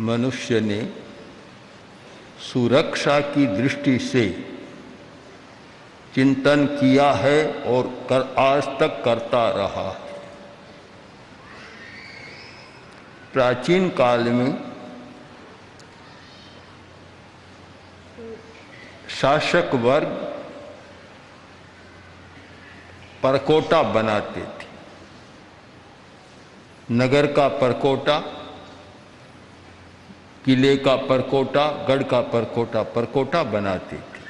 मनुष्य ने सुरक्षा की दृष्टि से चिंतन किया है और आज तक करता रहा है। प्राचीन काल में शासक वर्ग परकोटा बनाते थे। नगर का परकोटा, किले का परकोटा, गढ़ का परकोटा बनाते थे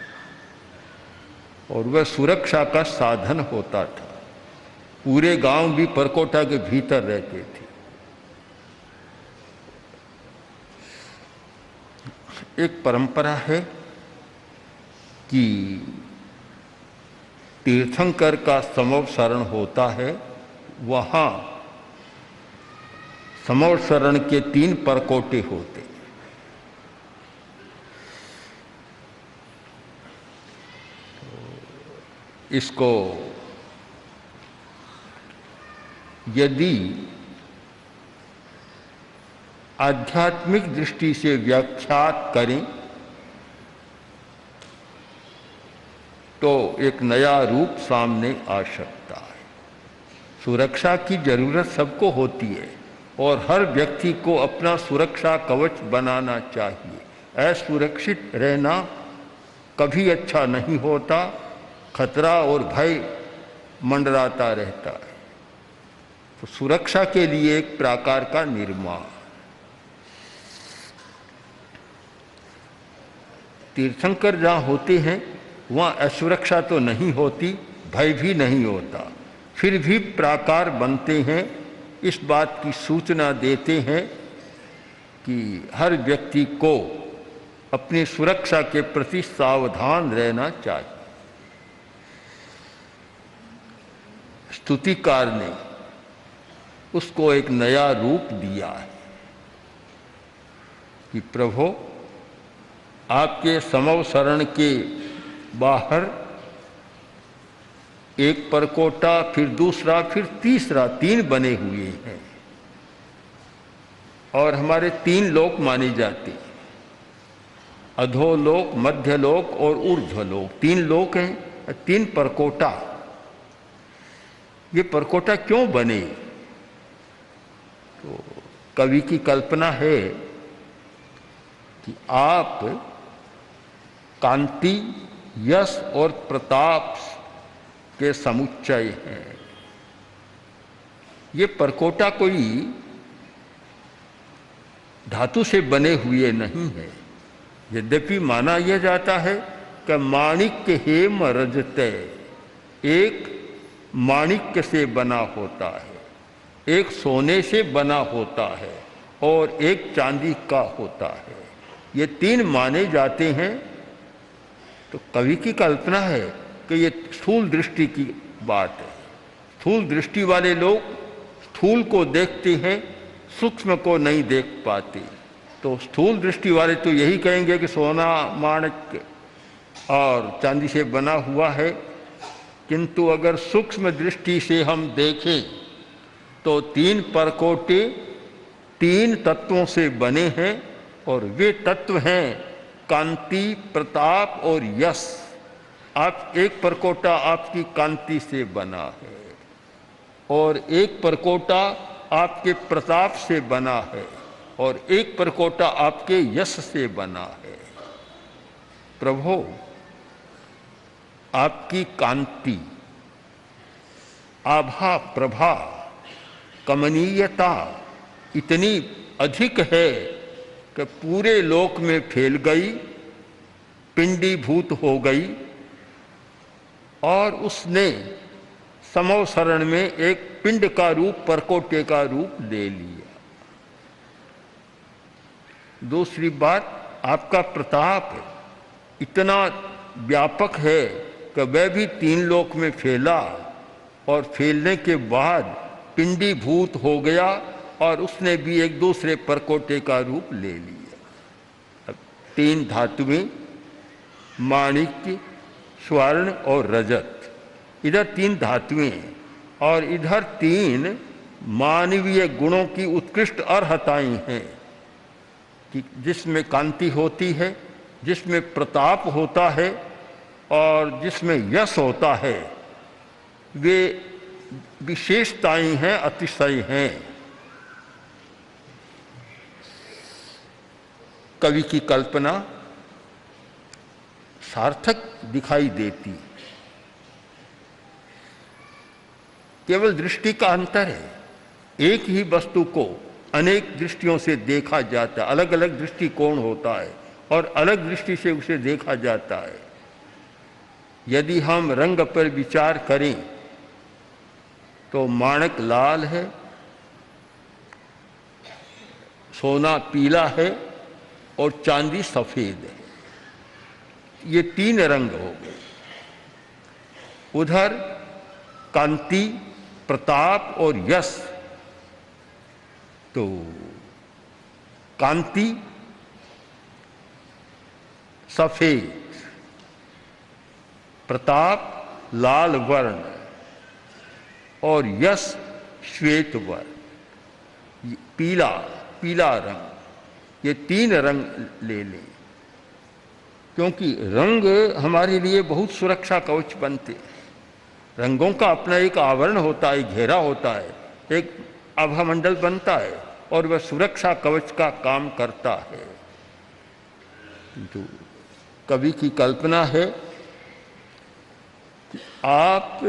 और वह सुरक्षा का साधन होता था। पूरे गांव भी परकोटा के भीतर रहते थे। एक परंपरा है कि तीर्थंकर का समवसरण होता है, वहां समवसरण के 3 परकोटे होते। इसको यदि आध्यात्मिक दृष्टि से व्याख्यात करें तो एक नया रूप सामने आ सकता है। सुरक्षा की जरूरत सबको होती है और हर व्यक्ति को अपना सुरक्षा कवच बनाना चाहिए। असुरक्षित रहना कभी अच्छा नहीं होता, खतरा और भय मंडराता रहता है। तो सुरक्षा के लिए एक प्रकार का निर्माण। तीर्थंकर जहाँ होते हैं वहाँ असुरक्षा तो नहीं होती, भय भी नहीं होता, फिर भी प्राकार बनते हैं। इस बात की सूचना देते हैं कि हर व्यक्ति को अपनी सुरक्षा के प्रति सावधान रहना चाहिए। स्तुतिकार ने उसको एक नया रूप दिया है कि प्रभु आपके समवसरण के बाहर एक परकोटा, फिर दूसरा, फिर तीसरा, 3 बने हुए हैं और हमारे 3 लोक माने जाते हैं, अधोलोक, मध्यलोक और ऊर्ध्वलोक। 3 लोक हैं, 3 परकोटा। ये परकोटा क्यों बने? तो कवि की कल्पना है कि आप कांति, यश और प्रताप के समुच्चय हैं। ये परकोटा कोई धातु से बने हुए नहीं है। यद्यपि माना यह जाता है कि माणिक्य हेम रजते, एक माणिक्य से बना होता है, एक सोने से बना होता है और एक चांदी का होता है। ये 3 माने जाते हैं। तो कवि की कल्पना है कि ये स्थूल दृष्टि की बात है। स्थूल दृष्टि वाले लोग स्थूल को देखते हैं, सूक्ष्म को नहीं देख पाते। तो स्थूल दृष्टि वाले तो यही कहेंगे कि सोना, माणिक्य और चांदी से बना हुआ है, किंतु अगर सूक्ष्म दृष्टि से हम देखें तो 3 परकोटे 3 तत्वों से बने हैं और वे तत्व हैं कांति, प्रताप और यश। आप एक परकोटा आपकी कांति से बना है और एक परकोटा आपके प्रताप से बना है और एक परकोटा आपके यश से बना है। प्रभु आपकी कांति, आभा, प्रभा, कमनीयता इतनी अधिक है कि पूरे लोक में फैल गई, पिंडीभूत हो गई और उसने समवसरण में एक पिंड का रूप, परकोटे का रूप ले लिया। दूसरी बात, आपका प्रताप इतना व्यापक है कि वह भी 3 लोक में फैला और फैलने के बाद पिंडीभूत हो गया और उसने भी एक दूसरे परकोटे का रूप ले लिया। अब 3 धातुएं, माणिक्य, स्वर्ण और रजत, इधर 3 धातुएं और इधर 3 मानवीय गुणों की उत्कृष्ट अर्हताएं हैं। कि जिसमें कांति होती है, जिसमें प्रताप होता है और जिसमें यश होता है, वे विशेषताएं हैं, अतिशय हैं। कवि की कल्पना सार्थक दिखाई देती, केवल दृष्टि का अंतर है। एक ही वस्तु को अनेक दृष्टियों से देखा जाता है, अलग अलग दृष्टिकोण होता है और अलग दृष्टि से उसे देखा जाता है। यदि हम रंग पर विचार करें तो माणक लाल है, सोना पीला है और चांदी सफेद है। ये तीन रंग हो गए। उधर कांति, प्रताप और यश, तो कांति सफेद, प्रताप लाल वर्ण और यश श्वेत वर्ण, पीला रंग। ये तीन रंग ले लें, क्योंकि रंग हमारे लिए बहुत सुरक्षा कवच बनते। रंगों का अपना एक आवरण होता है, घेरा होता है, एक आभामंडल बनता है और वह सुरक्षा कवच का काम करता है। तो कवि की कल्पना है कि आप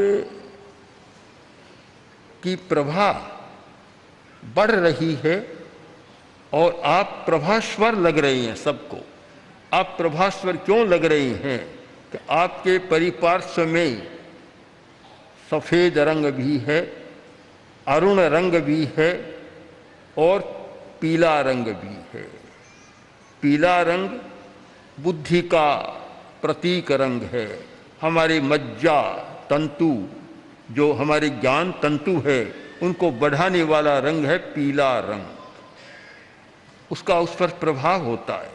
की प्रभा बढ़ रही है और आप प्रभास्वर लग रहे हैं सबको। आप प्रभास्वर क्यों लग रहे हैं कि आपके परिपार्श्व में सफेद रंग भी है, अरुण रंग भी है और पीला रंग भी है। पीला रंग बुद्धि का प्रतीक रंग है। हमारे मज्जा तंतु, जो हमारे ज्ञान तंतु है, उनको बढ़ाने वाला रंग है पीला रंग। उसका उस पर प्रभाव होता है।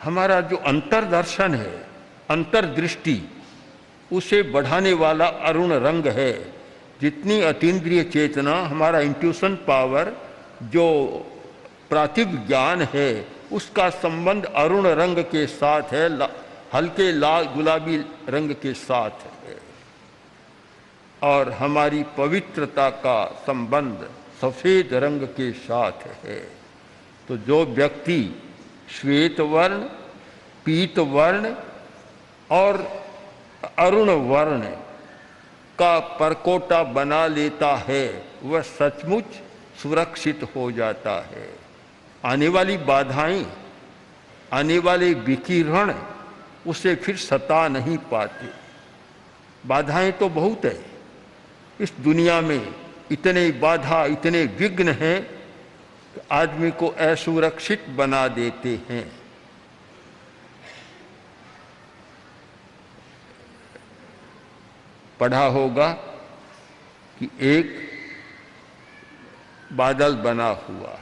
हमारा जो अंतर्दर्शन है, अंतर्दृष्टि, उसे बढ़ाने वाला अरुण रंग है। जितनी अतीन्द्रिय चेतना, हमारा इंट्यूशन पावर, जो प्रातिभ ज्ञान है, उसका संबंध अरुण रंग के साथ है, हल्के लाल गुलाबी रंग के साथ है। और हमारी पवित्रता का संबंध सफेद रंग के साथ है। तो जो व्यक्ति श्वेत वर्ण, पीत वर्ण और अरुण वर्ण का परकोटा बना लेता है, वह सचमुच सुरक्षित हो जाता है। आने वाली बाधाएं, आने वाले विकिरण उसे फिर सता नहीं पाते। बाधाएं तो बहुत है इस दुनिया में, इतने बाधा, इतने विघ्न हैं कि आदमी को असुरक्षित बना देते हैं। पढ़ा होगा कि एक बादल बना हुआ,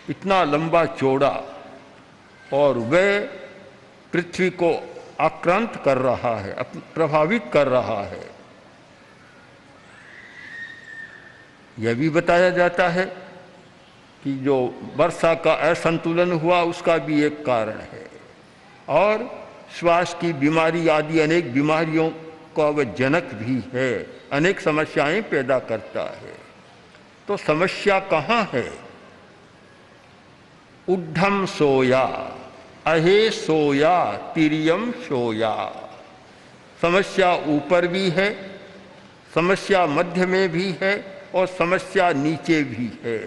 इतना लंबा चौड़ा, और वह पृथ्वी को आक्रांत कर रहा है, प्रभावित कर रहा है। यह भी बताया जाता है कि जो वर्षा का असंतुलन हुआ उसका भी एक कारण है, और श्वास की बीमारी आदि अनेक बीमारियों का वह जनक भी है, अनेक समस्याएं पैदा करता है। तो समस्या कहाँ है? उड्ढम सोया, अहे सोया, तिर्यम सोया। समस्या ऊपर भी है, समस्या मध्य में भी है और समस्या नीचे भी है।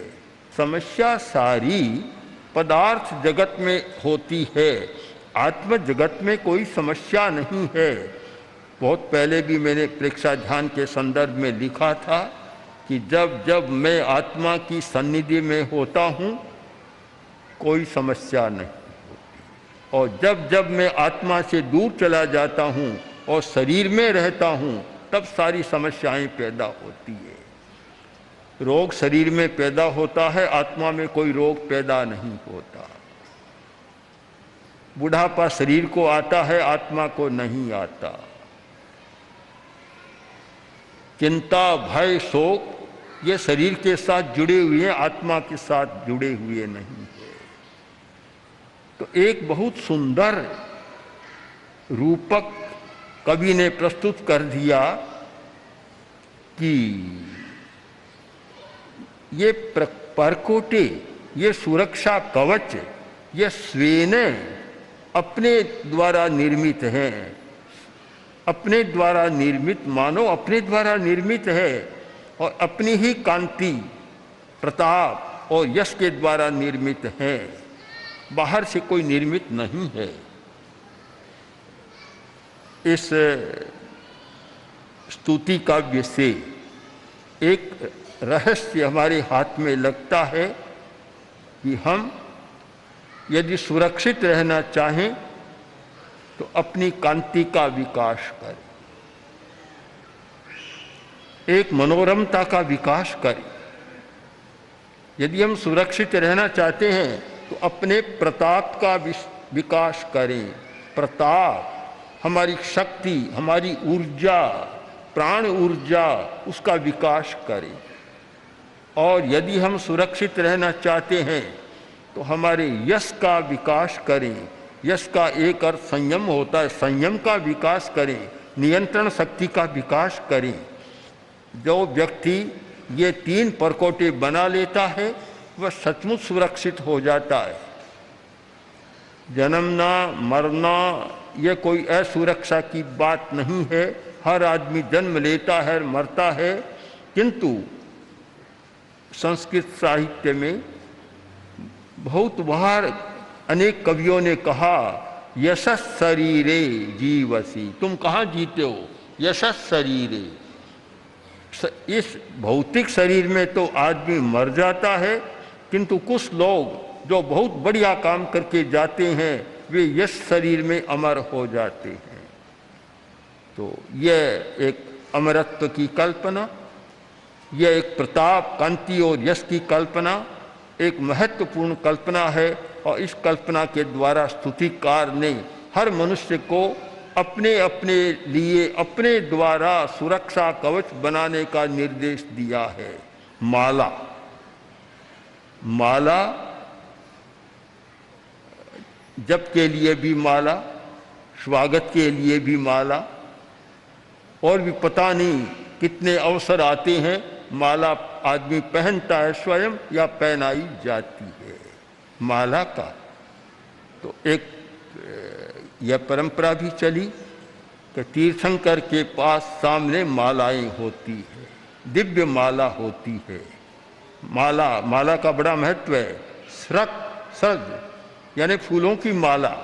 समस्या सारी पदार्थ जगत में होती है, आत्म जगत में कोई समस्या नहीं है। बहुत पहले भी मैंने प्रेक्षा ध्यान के संदर्भ में लिखा था कि जब जब मैं आत्मा की सन्निधि में होता हूँ कोई समस्या नहीं होती, और जब जब मैं आत्मा से दूर चला जाता हूँ और शरीर में रहता हूँ तब सारी समस्याएं पैदा होती है। रोग शरीर में पैदा होता है, आत्मा में कोई रोग पैदा नहीं होता। बुढ़ापा शरीर को आता है, आत्मा को नहीं आता। चिंता, भय, शोक ये शरीर के साथ जुड़े हुए हैं, आत्मा के साथ जुड़े हुए नहीं है। तो एक बहुत सुंदर रूपक कवि ने प्रस्तुत कर दिया कि ये परकोटे, ये सुरक्षा कवच, ये स्वयं अपने द्वारा निर्मित हैं, अपने द्वारा निर्मित, मानो अपने द्वारा निर्मित है और अपनी ही कांति, प्रताप और यश के द्वारा निर्मित है, बाहर से कोई निर्मित नहीं है। इस स्तुति काव्य से एक रहस्य हमारे हाथ में लगता है कि हम यदि सुरक्षित रहना चाहें तो अपनी कांति का विकास करें, एक मनोरमता का विकास करें। यदि हम सुरक्षित रहना चाहते हैं तो अपने प्रताप का विकास करें। प्रताप हमारी शक्ति, हमारी ऊर्जा, प्राण ऊर्जा, उसका विकास करें। और यदि हम सुरक्षित रहना चाहते हैं तो हमारे यश का विकास करें। यश का एक अर्थ संयम होता है, संयम का विकास करें, नियंत्रण शक्ति का विकास करें। जो व्यक्ति ये 3 परकोटे बना लेता है वह सचमुच सुरक्षित हो जाता है। जन्मना मरना ये कोई असुरक्षा की बात नहीं है। हर आदमी जन्म लेता है, मरता है, किंतु संस्कृत साहित्य में बहुत बार अनेक कवियों ने कहा यशस् शरीरे जीवसी, तुम कहाँ जीते हो? यशस् शरीरे। इस भौतिक शरीर में तो आदमी मर जाता है, किंतु कुछ लोग जो बहुत बढ़िया काम करके जाते हैं वे यश शरीर में अमर हो जाते हैं। तो यह एक अमरत्व की कल्पना, यह एक प्रताप, कांति और यश की कल्पना एक महत्वपूर्ण कल्पना है। और इस कल्पना के द्वारा स्तुतिकार ने हर मनुष्य को अपने अपने लिए, अपने द्वारा सुरक्षा कवच बनाने का निर्देश दिया है। माला, माला जप के लिए भी माला, स्वागत के लिए भी माला, और भी पता नहीं कितने अवसर आते हैं माला आदमी पहनता है स्वयं या पहनाई जाती है। माला का तो एक यह परंपरा भी चली कि तीर्थंकर के पास सामने मालाएं होती है, दिव्य माला होती है। माला, माला का बड़ा महत्व है। सृज यानी फूलों की माला,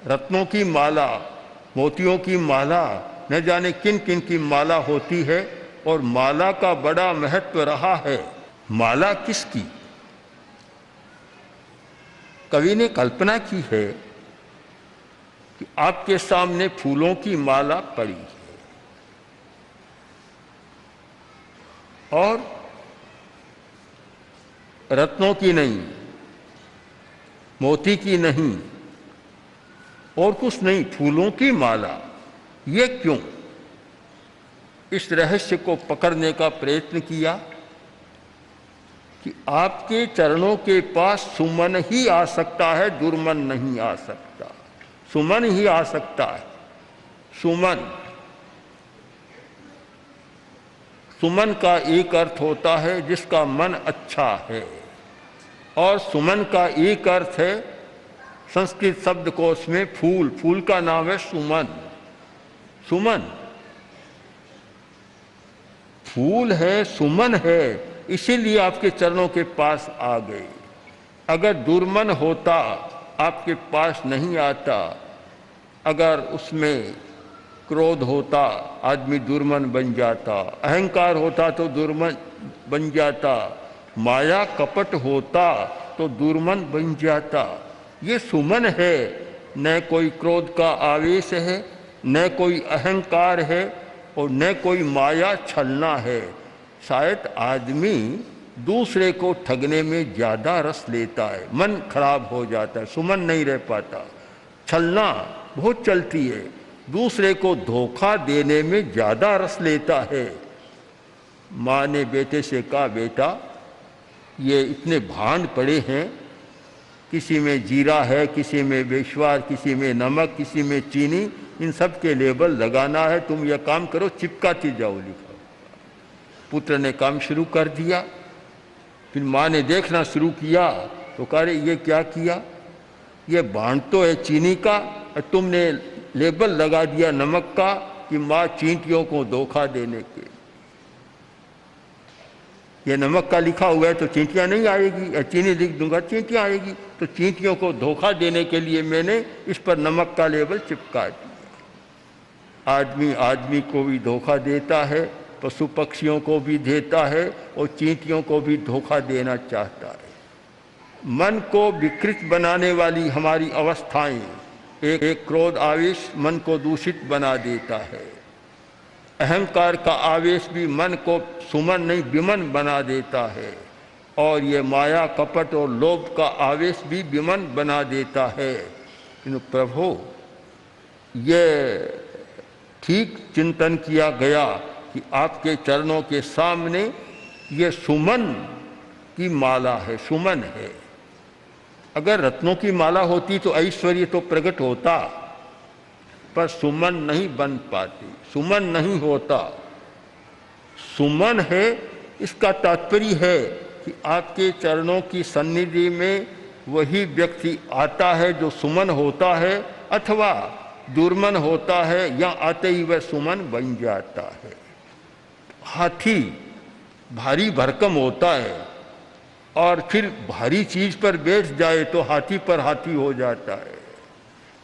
रत्नों की माला, मोतियों की माला, न जाने किन किन की माला होती है। और माला का बड़ा महत्व रहा है। माला किसकी? कवि ने कल्पना की है कि आपके सामने फूलों की माला पड़ी है और रत्नों की नहीं, मोती की नहीं और कुछ नहीं, फूलों की माला। ये क्यों? इस रहस्य को पकड़ने का प्रयत्न किया कि आपके चरणों के पास सुमन ही आ सकता है, दुर्मन नहीं आ सकता। सुमन ही आ सकता है। सुमन, सुमन का एक अर्थ होता है जिसका मन अच्छा है, और सुमन का एक अर्थ है संस्कृत शब्दकोश में फूल, फूल का नाम है सुमन। सुमन फूल है, सुमन है, इसीलिए आपके चरणों के पास आ गए। अगर दुर्मन होता, आपके पास नहीं आता। अगर उसमें क्रोध होता, आदमी दुर्मन बन जाता। अहंकार होता तो दुर्मन बन जाता। माया कपट होता तो दुर्मन बन जाता। ये सुमन है, न कोई क्रोध का आवेश है, न कोई अहंकार है और न कोई माया छलना है। शायद आदमी दूसरे को ठगने में ज़्यादा रस लेता है, मन खराब हो जाता है, सुमन नहीं रह पाता। छलना बहुत चलती है, दूसरे को धोखा देने में ज़्यादा रस लेता है। माँ ने बेटे से कहा, बेटा ये इतने भांड पड़े हैं, किसी में जीरा है, किसी में बेशवार, किसी में नमक, किसी में चीनी, इन सब के लेबल लगाना है, तुम यह काम करो, चिपकाती जाओ लिखा। पुत्र ने काम शुरू कर दिया। फिर माँ ने देखना शुरू किया तो कह रहे ये क्या किया, ये भांड तो है चीनी का, तुमने लेबल लगा दिया नमक का कि माँ चींटियों को धोखा देने के। ये नमक का लिखा हुआ है तो चींटियाँ नहीं आएगी, या चीनी लिख दूंगा चींटियाँ आएगी, तो चींटियों को धोखा देने के लिए मैंने इस पर नमक का लेबल चिपका दिया। आदमी आदमी को भी धोखा देता है, पशु पक्षियों को भी देता है, और चींटियों को भी धोखा देना चाहता है। मन को विकृत बनाने वाली हमारी अवस्थाएं, एक क्रोध आवेश मन को दूषित बना देता है। अहंकार का आवेश भी मन को सुमन नहीं विमन बना देता है, और ये माया कपट और लोभ का आवेश भी विमन बना देता है। किंतु प्रभु ये ठीक चिंतन किया गया कि आपके चरणों के सामने ये सुमन की माला है, सुमन है। अगर रत्नों की माला होती तो ऐश्वर्य तो प्रकट होता, पर सुमन नहीं बन पाती, सुमन नहीं होता। सुमन है, इसका तात्पर्य है कि आपके चरणों की सन्निधि में वही व्यक्ति आता है जो सुमन होता है, अथवा दुर्मन होता है, या आते ही वह सुमन बन जाता है। हाथी भारी भरकम होता है, और फिर भारी चीज पर बैठ जाए तो हाथी पर हाथी हो जाता है।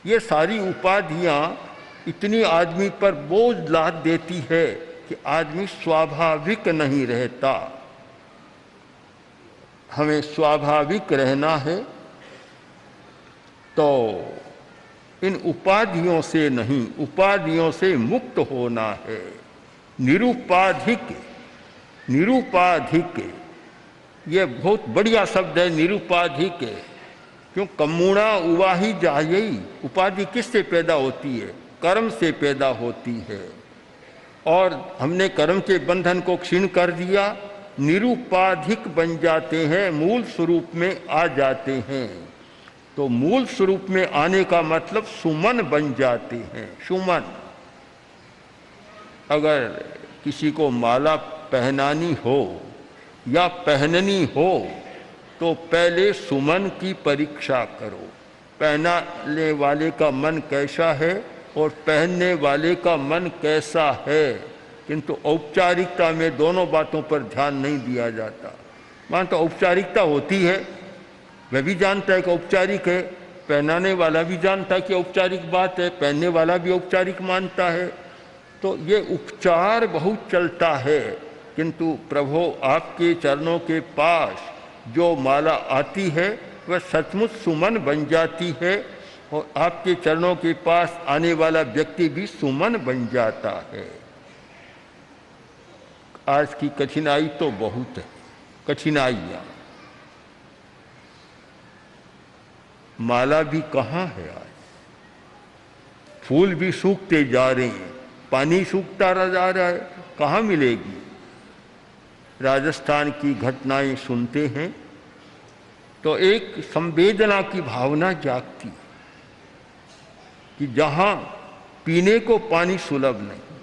ये सारी उपाधियां इतनी आदमी पर बोझ लाद देती है कि आदमी स्वाभाविक नहीं रहता। हमें स्वाभाविक रहना है तो इन उपाधियों से नहीं, उपाधियों से मुक्त होना है। निरुपाधिक, निरुपाधिक ये बहुत बढ़िया शब्द है, निरुपाधिक। क्यों, कम्मुणा उवाही जायई, उपाधि किससे पैदा होती है? कर्म से पैदा होती है, और हमने कर्म के बंधन को क्षीण कर दिया, निरुपाधिक बन जाते हैं, मूल स्वरूप में आ जाते हैं। तो मूल स्वरूप में आने का मतलब सुमन बन जाते हैं, सुमन। अगर किसी को माला पहनानी हो या पहननी हो तो पहले सुमन की परीक्षा करो, पहनाने वाले का मन कैसा है और पहनने वाले का मन कैसा है। किंतु औपचारिकता में दोनों बातों पर ध्यान नहीं दिया जाता। मान तो औपचारिकता होती है, वह भी जानता है कि औपचारिक है, पहनाने वाला भी जानता है कि औपचारिक बात है, पहनने वाला भी औपचारिक मानता है। तो ये उपचार बहुत चलता है। किंतु प्रभु आपके चरणों के पास जो माला आती है वह सचमुच सुमन बन जाती है, और आपके चरणों के पास आने वाला व्यक्ति भी सुमन बन जाता है। आज की कठिनाई तो बहुत है, कठिनाइयाँ। माला भी कहाँ है आज, फूल भी सूखते जा रहे हैं, पानी सूखता जा रहा है, कहाँ मिलेगी। राजस्थान की घटनाएं सुनते हैं तो एक संवेदना की भावना जागती कि जहाँ पीने को पानी सुलभ नहीं।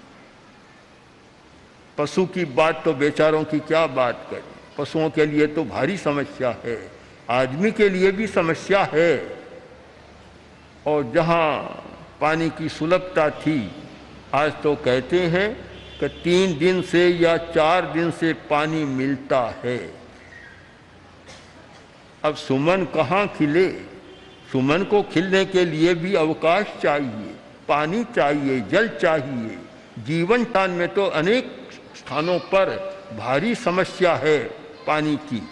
पशु की बात तो बेचारों की क्या बात करें, पशुओं के लिए तो भारी समस्या है, आदमी के लिए भी समस्या है। और जहाँ पानी की सुलभता थी, आज तो कहते हैं कि 3 दिन से या 4 दिन से पानी मिलता है। अब सुमन कहाँ खिले, सुमन को खिलने के लिए भी अवकाश चाहिए, पानी चाहिए, जल चाहिए। जीवन स्थान में तो अनेक स्थानों पर भारी समस्या है पानी की।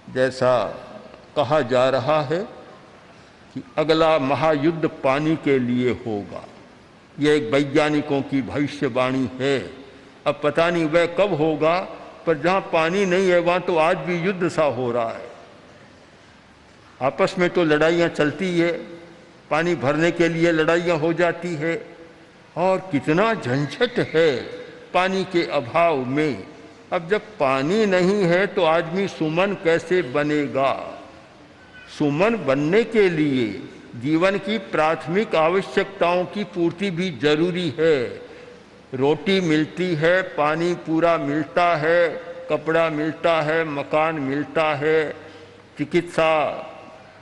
जैसा कहा जा रहा है कि अगला महायुद्ध पानी के लिए होगा, यह एक वैज्ञानिकों की भविष्यवाणी है। अब पता नहीं वह कब होगा, पर जहाँ पानी नहीं है वहाँ तो आज भी युद्ध सा हो रहा है। आपस में तो लड़ाइयाँ चलती है, पानी भरने के लिए लड़ाइयाँ हो जाती है, और कितना झंझट है। पानी के अभाव में। अब जब पानी नहीं है तो आदमी सुमन कैसे बनेगा? सुमन बनने के लिए जीवन की प्राथमिक आवश्यकताओं की पूर्ति भी जरूरी है। रोटी मिलती है, पानी पूरा मिलता है, कपड़ा मिलता है, मकान मिलता है, चिकित्सा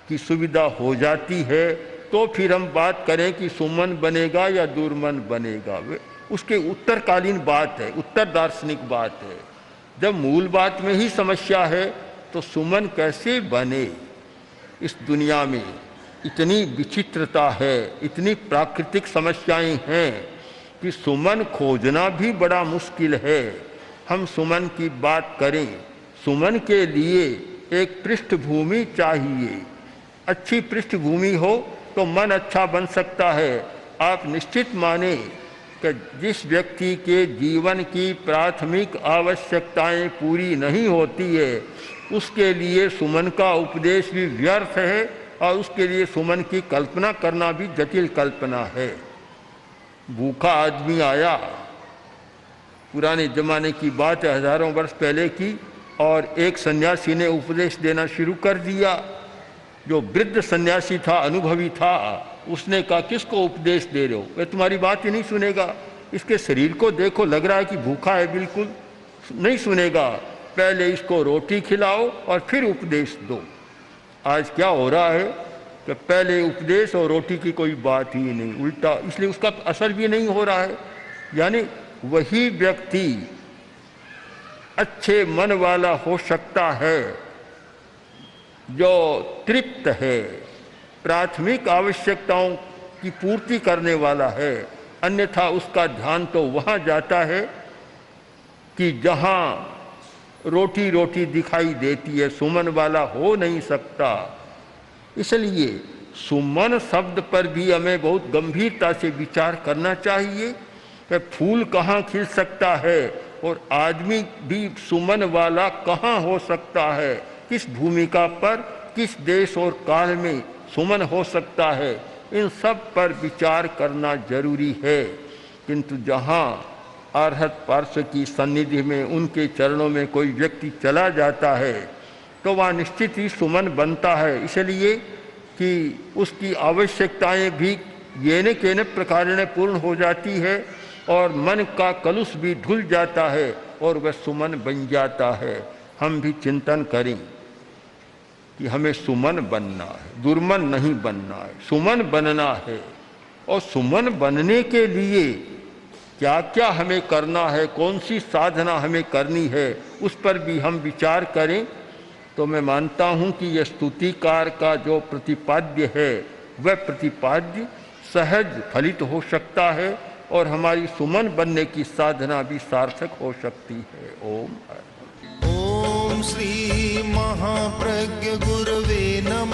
की सुविधा हो जाती है, तो फिर हम बात करें कि सुमन बनेगा या दुर्मन बनेगा। उसके उत्तरकालीन बात है, उत्तर दार्शनिक बात है। जब मूल बात में ही समस्या है तो सुमन कैसे बने? इस दुनिया में इतनी विचित्रता है, इतनी प्राकृतिक समस्याएं हैं कि सुमन खोजना भी बड़ा मुश्किल है। हम सुमन की बात करें, सुमन के लिए एक पृष्ठभूमि चाहिए। अच्छी पृष्ठभूमि हो तो मन अच्छा बन सकता है। आप निश्चित माने कि जिस व्यक्ति के जीवन की प्राथमिक आवश्यकताएं पूरी नहीं होती है उसके लिए सुमन का उपदेश भी व्यर्थ है और उसके लिए सुमन की कल्पना करना भी जटिल कल्पना है। भूखा आदमी आया, पुराने जमाने की बात है, हजारों वर्ष पहले की, और एक सन्यासी ने उपदेश देना शुरू कर दिया। जो वृद्ध सन्यासी था, अनुभवी था, उसने कहा किसको उपदेश दे रहे हो? वह तुम्हारी बात ही नहीं सुनेगा। इसके शरीर को देखो, लग रहा है कि भूखा है, बिल्कुल नहीं सुनेगा। पहले इसको रोटी खिलाओ और फिर उपदेश दो। आज क्या हो रहा है कि पहले उपदेश और रोटी की कोई बात ही नहीं, उल्टा, इसलिए उसका असर भी नहीं हो रहा है। यानी वही व्यक्ति अच्छे मन वाला हो सकता है जो तृप्त है, प्राथमिक आवश्यकताओं की पूर्ति करने वाला है। अन्यथा उसका ध्यान तो वहाँ जाता है कि जहाँ रोटी रोटी दिखाई देती है, सुमन वाला हो नहीं सकता। इसलिए सुमन शब्द पर भी हमें बहुत गंभीरता से विचार करना चाहिए कि फूल कहाँ खिल सकता है और आदमी भी सुमन वाला कहाँ हो सकता है, किस भूमिका पर, किस देश और काल में सुमन हो सकता है। इन सब पर विचार करना जरूरी है। किंतु जहाँ अरहत पार्श्व की सन्निधि में, उनके चरणों में कोई व्यक्ति चला जाता है तो वह निश्चित ही सुमन बनता है। इसलिए कि उसकी आवश्यकताएं भी येन केन प्रकारेण पूर्ण हो जाती है और मन का कलुष भी धुल जाता है और वह सुमन बन जाता है। हम भी चिंतन करें कि हमें सुमन बनना है, दुर्मन नहीं बनना है, सुमन बनना है। और सुमन बनने के लिए क्या क्या हमें करना है, कौन सी साधना हमें करनी है, उस पर भी हम विचार करें तो मैं मानता हूँ कि यह स्तुतिकार का जो प्रतिपाद्य है वह प्रतिपाद्य सहज फलित हो सकता है और हमारी सुमन बनने की साधना भी सार्थक हो सकती है। ओम ओम श्री महाप्रज्ञ गुरवे नमः।